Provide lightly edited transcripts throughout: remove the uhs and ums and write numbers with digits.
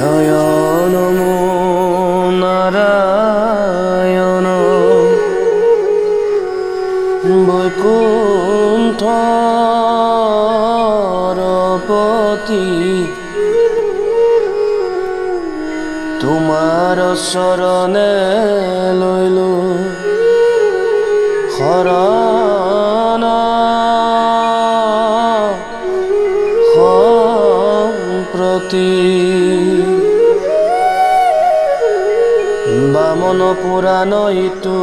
জয় নমো নাৰায়ণ বৈকুণ্ঠৰপতি তোমাৰ চৰণে লৈলো শৰণ সম্প্ৰতি বামন পুৰাণ ইটো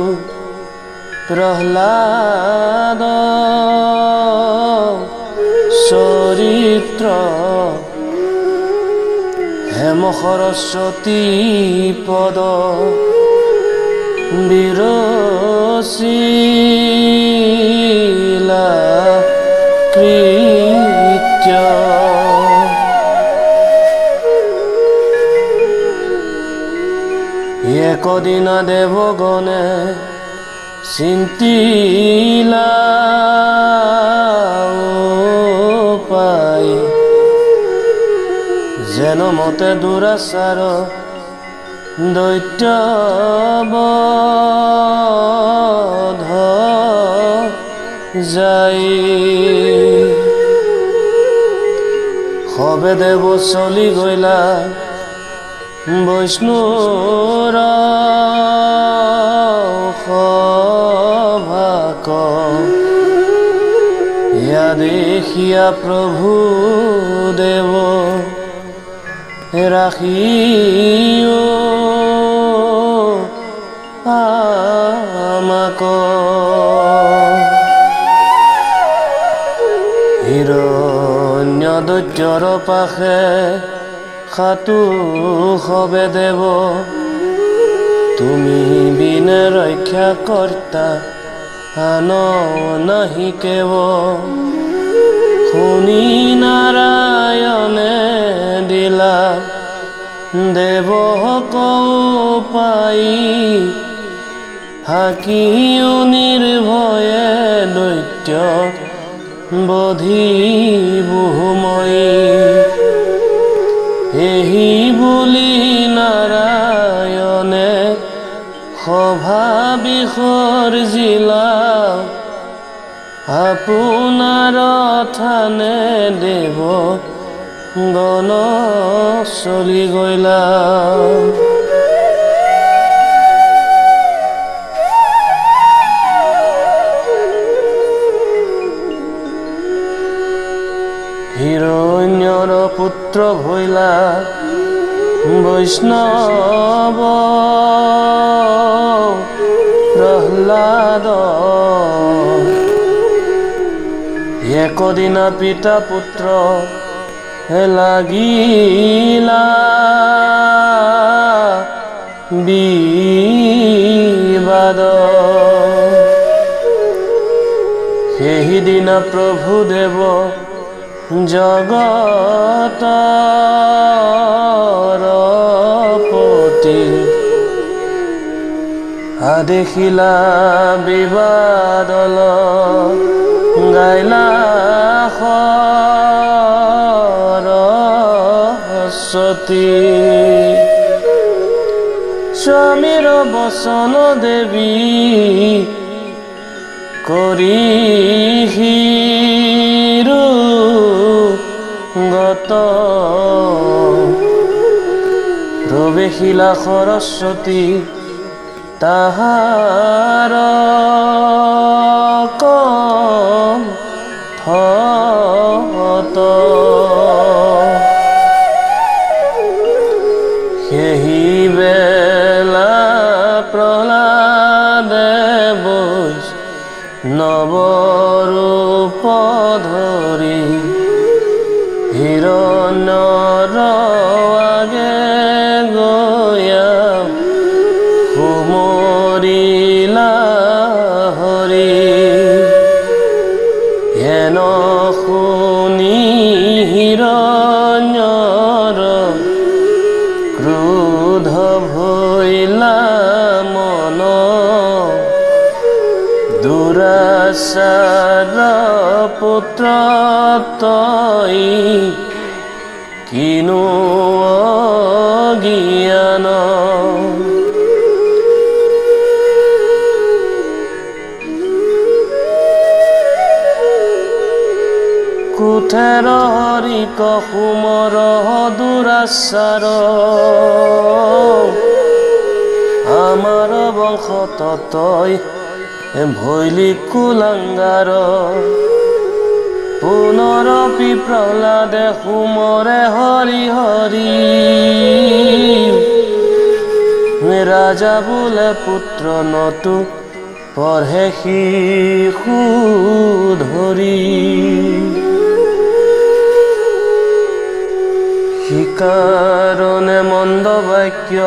প্ৰহ্লাদ চৰিত্ৰ হেম সৰস্বতী পদ বিৰচিলা কৃত্য একদিনা দেৱগণে চিন্তিলা পাই যেন মতে দুৰাচাৰ দৈত্য বধ যাই সবে দেৱ চলি গইলা বৈষ্ণুৰ সভাক ইয়া দেখিয়া প্ৰভু দেৱ ৰাখিও আমাক হিৰণ্য দৈত্যৰ পাশে খাতু সবে দেৱ তুমি বিনে ৰক্ষা কৰ্তা আন নাহি কেৱ শুনি নাৰায়ণে দিলা দেৱক পাই হাকিও নিৰ্ভয়ে দৈত্য বধিবুময়ী এহি বুলি নাৰায়ণে সভা বিসৰ্জিলা আপোনাৰ থানে দেৱ গণ চলি গইলা হিৰণ্যৰ পুত্ৰ ভৈলা বৈষ্ণৱ প্ৰহ্লাদ একদিনা পিতা পুত্ৰ লাগিলা বিবাদ সেইদিনা প্ৰভু দেৱ জগতৰ পতি আদেখিলা বিবাদল গাইলা সৰস্বতী স্বামীৰ বচন দেৱী কৰি গত প্ৰৱেশিলা সৰস্বতী তাহাৰ কণ্ঠত সেই বেলা প্ৰহ্লাদে বৈষ্ণৱৰূপ ধৰি হিৰণ্যৰ আগে গয়া সুমৰিলা হৰি হেন শুনি হিৰণ্যৰ ক্ৰোধ ভৈলা মন দুৰাচাৰ পুত্ৰ তই কিনো ঠেৰ হৰি কসুমৰ দুৰাচাৰ আমাৰ বংশ তই ভৈলি কুলাংগাৰ পুনৰপি প্ৰহ্লাদে সুমৰে হৰি হৰি ৰাজা বোলে পুত্ৰ নতু পঢ়ে শিশু ধৰি সিকাৰণে মন্দ বাক্য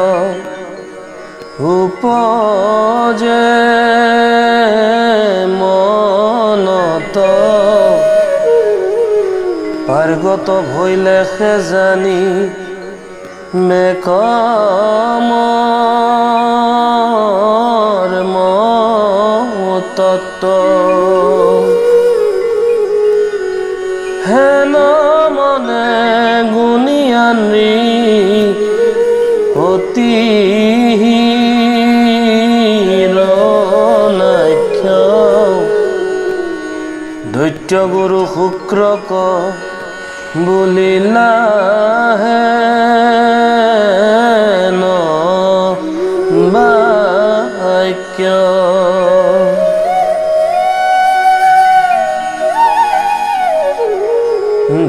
উপজে মনত পাৰ্গত ভৈলে জানি মেকমৰ মতত্ব হেন মনে গুণিয়ানী অতি দৈত্য গুৰু শুক্ৰক বুলিলা হেন বাক্য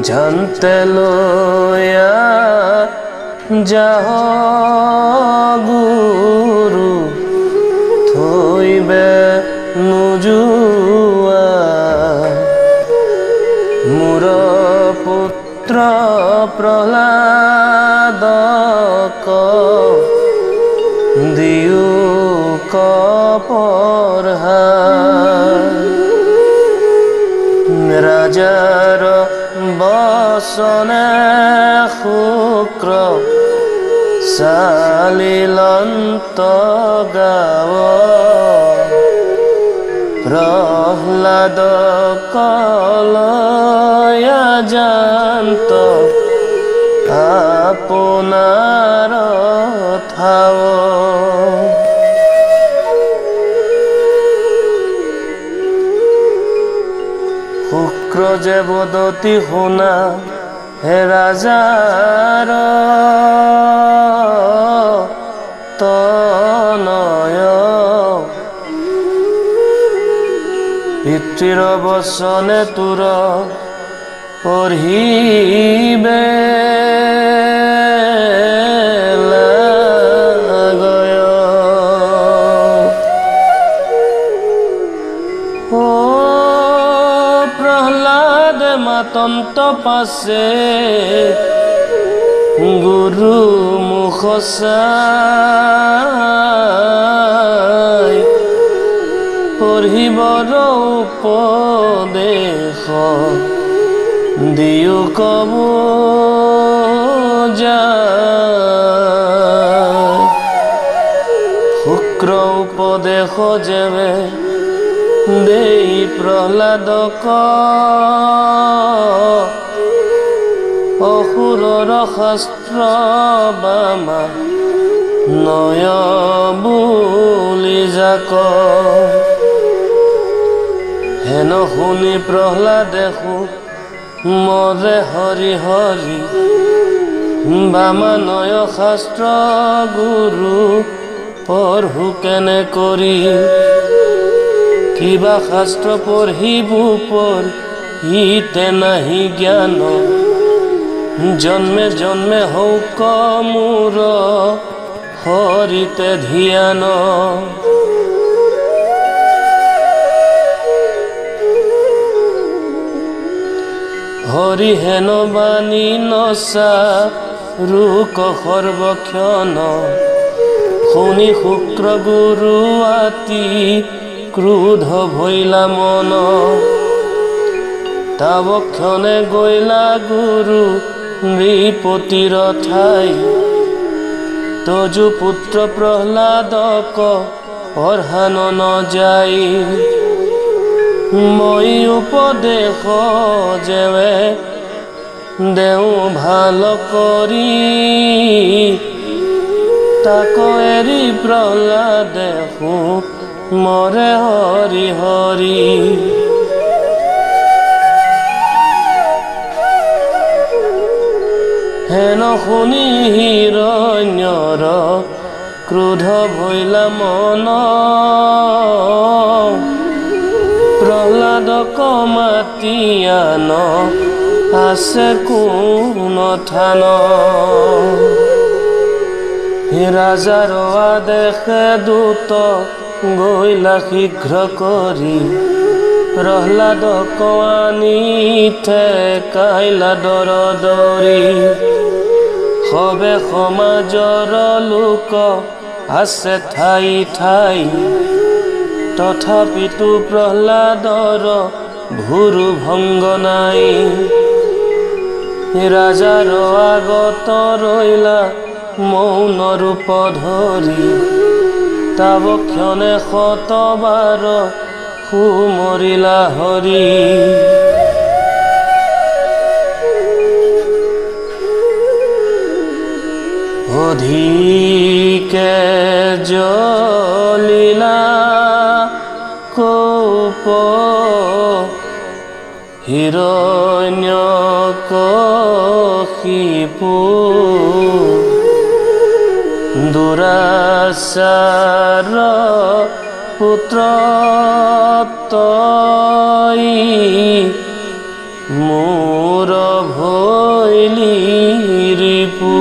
জানতে লয়া যাহ গুৰু থৈবে নোযোৱা মোৰ পুত্ৰ প্ৰহ্লাদক দিও কপৰহাৰ ৰাজাৰ বচনে শুক্ৰ চালিলন্ত গাৱ প্ৰহ্লাদ কলয়া জান্ত আপোনাৰ থাৱ শুক্ৰ যে বদতি শুনা হে ৰাজাৰ তনয় পিতৃৰ বচনে তোৰ পঢ়িবে লাগয় ও প্ৰহ্লাদ মাতন্ত পাছে গুৰু মুখ চাই পঢ়িবৰ উপদেশ দিও কব যায় শুক্ৰ উপদেশ যেবে দেই প্ৰহ্লাদক অসুৰৰ শাস্ত্ৰ বামা নয় বুলি যাক হেন শুনি প্ৰহ্লাদে মৰে হৰি হৰি বামা নয় শাস্ত্ৰ গুৰু পঢ়ো কেনে কৰি কিবা শাস্ত্ৰ পঢ়িবো পঢ়িতে নাহি জ্ঞান জন্মে জন্মে হৌক মোৰ হৰিতে ধ্যান হৰি হেন বাণী নচা ৰুক সৰ্বক্ষণ শুনি শুক্ৰ গুৰু আতি ক্ৰোধ ভৈলা মন তাৱক্ষণে গৈলা গুৰু নৃপতিৰ ঠাই তজু পুত্ৰ প্ৰহ্লাদক পঢ়ান নযায় মই উপদেশ যেৱে দেও ভাল কৰি তাক এৰি প্ৰহ্লাদে মৰে হৰি হৰি হেন শুনি হিৰণ্যৰ ক্ৰোধ ভৈলা মন প্ৰহ্লাদক মাতি আন আছে কোন থান ৰাজাৰ আদেশে দূত গৈলা শীঘ্ৰ কৰি প্ৰহ্লাদক আনি ঠেকাইলা দৰদৰি সবে সমাজৰ লোক আছে ঠাই ঠাই তথাপিতো প্ৰহ্লাদৰ ভুৰু ভংগ নাই ৰাজাৰ আগত ৰৈলা মৌন ৰূপ ধৰি তাবক্ষণে শতবাৰ সুমৰিলা হৰি অধিকে জ্বলিলা কোপ হিৰণ্যকশিপু দুৰাচাৰ পুত্ৰ তই মোৰ ভৈলি ৰিপু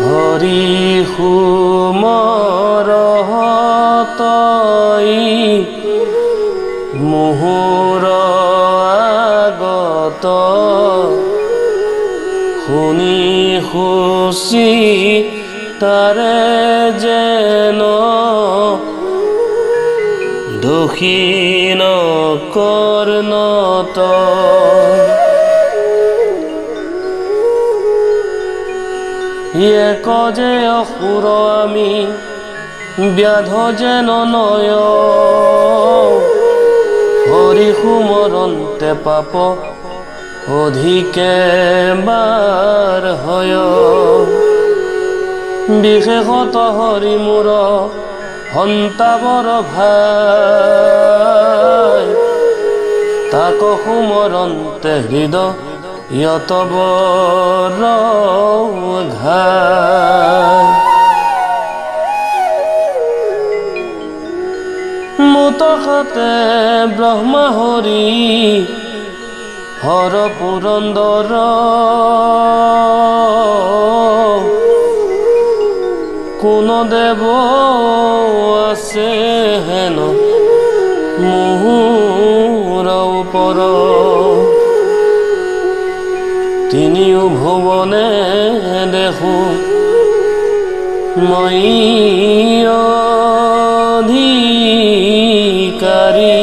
হৰি সুমৰ তই মোহৰ আগত শুনি খুচি তাৰে যেন দক্ষিণ কৰ্ণত এক যে অসুৰ আমি ব্যাধ যেন নয় হৰি সুমৰন্তে পাপ অধিকে বাৰ হয় বিশেষত হৰি মোৰ সন্তাবৰ ভাই তাক সুমৰন্তে হৃদয়ত বৰ ঘাই মুতখতে ব্ৰহ্মা হৰি হৰ পুৰন্দৰ কোন দেৱ আছে হেন মোহৰ ওপৰ তিনিও ভুৱনে দেখো মই অধিকাৰী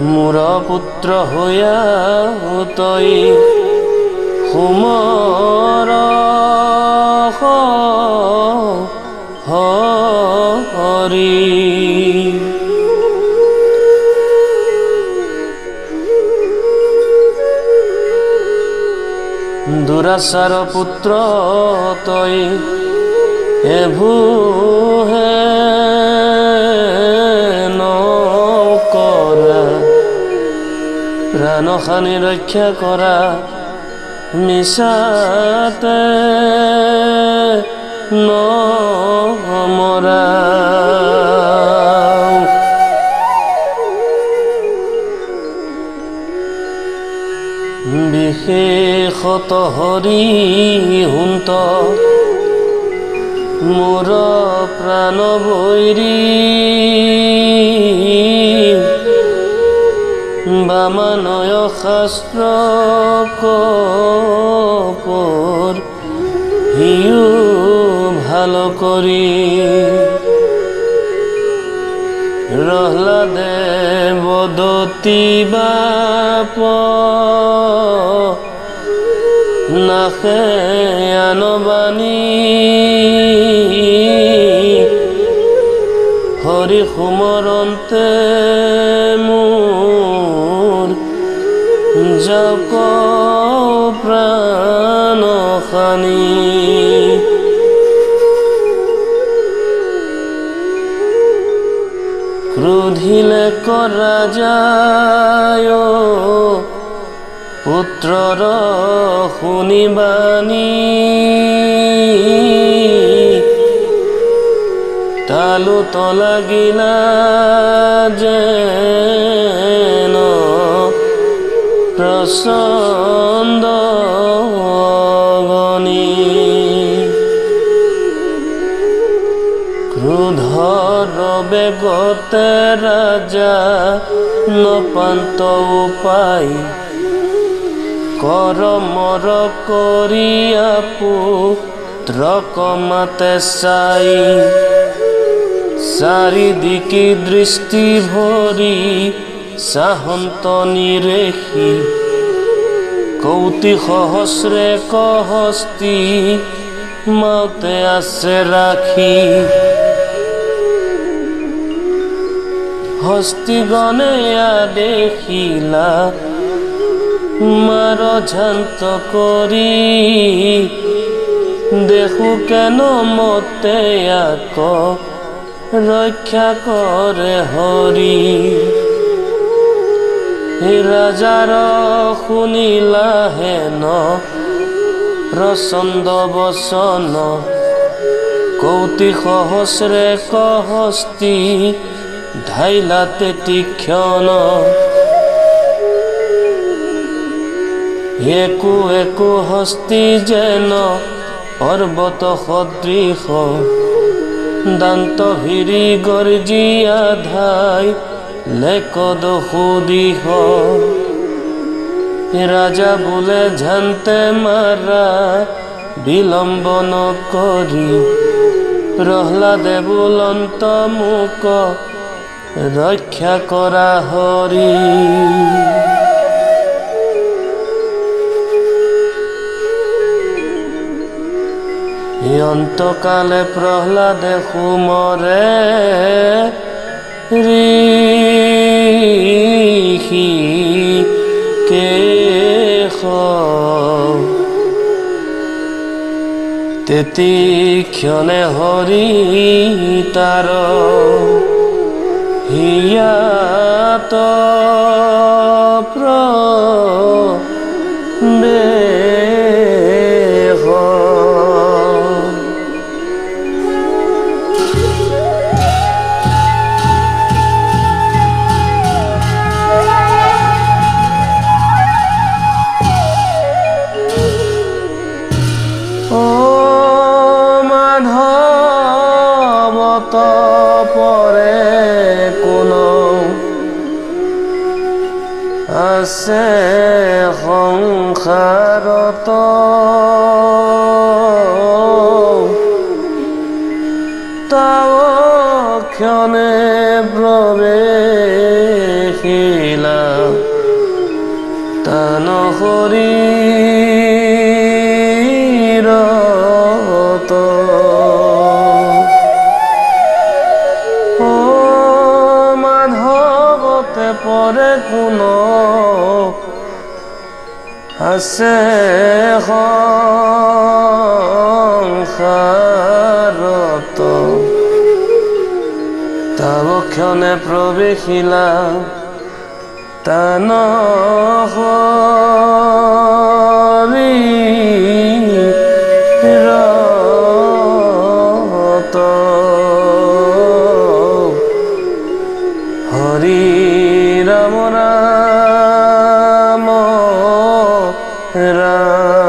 মোৰ পুত্ৰ হৈয়া তই সুমৰ হৰি দুৰাচাৰ পুত্ৰ তই এভুহে নকৰা প্ৰাণখানি ৰক্ষা কৰা মিছাতে নমৰা বিশেষত হৰি হুন্ত মোৰ প্ৰাণ বৈৰী বামানয় শাস্ত্ৰ কপৰ হিও ভাল কৰি ৰহ্লাদে বদতি বাপ নাখে আনবাণী হৰি সুমৰন্তে মোৰ যাওক প্ৰাণ খানি ক্ৰোধিলে কৰা যায় পুত্ৰৰ শুনিবাণী তালু তলাগিলা যেন প্ৰচণ্ড অগ্নি ক্ৰোধৰ বেগতে ৰাজা নপান্ত উপায় কৰমৰ কৰিয়া পুত্ৰক মাতে চাই চাৰিদিকে দৃষ্টি ভৰি চাহন্ত নিৰেখি কৌতি সহস্ৰে কহস্তি মাতে আছে ৰাখি হস্তিগণে দেখিলা মাৰ ঝান্ত কৰি দেখো কেন মতে আক ৰক্ষা কৰে হৰি ৰাজাৰ শুনিলা হেন প্ৰচণ্ড বচন কৌতি সহস্ৰে কহস্তি ধাইলাতে তীক্ষ্ণ একো একো হস্তি যেন পৰ্বত সদৃশ দান্ত ভিৰি গৰ্জিয়া ধাই লেকদ সুদিশ ৰাজা বোলে ঝান্তে মাৰা বিলম্ব নকৰি প্ৰহ্লাদে বুলন্ত মোক ৰক্ষা কৰা হৰি অন্তকালে প্ৰহ্লাদে সুমৰে ঋষি কেশ তেতি ক্ষণে হৰি তাৰ হিয়াত প্ৰবেশ মাধৱত পৰে কোনো আছে সংসাৰত তাও ক্ষণে প্ৰৱেশিলা তান শৰীৰত মাধৱতে পৰে কোনো আছে সংসাৰত তাব ক্ষণে প্ৰৱেশিলা তান শৰীৰত হৰি ৰাম ৰাম ৰাম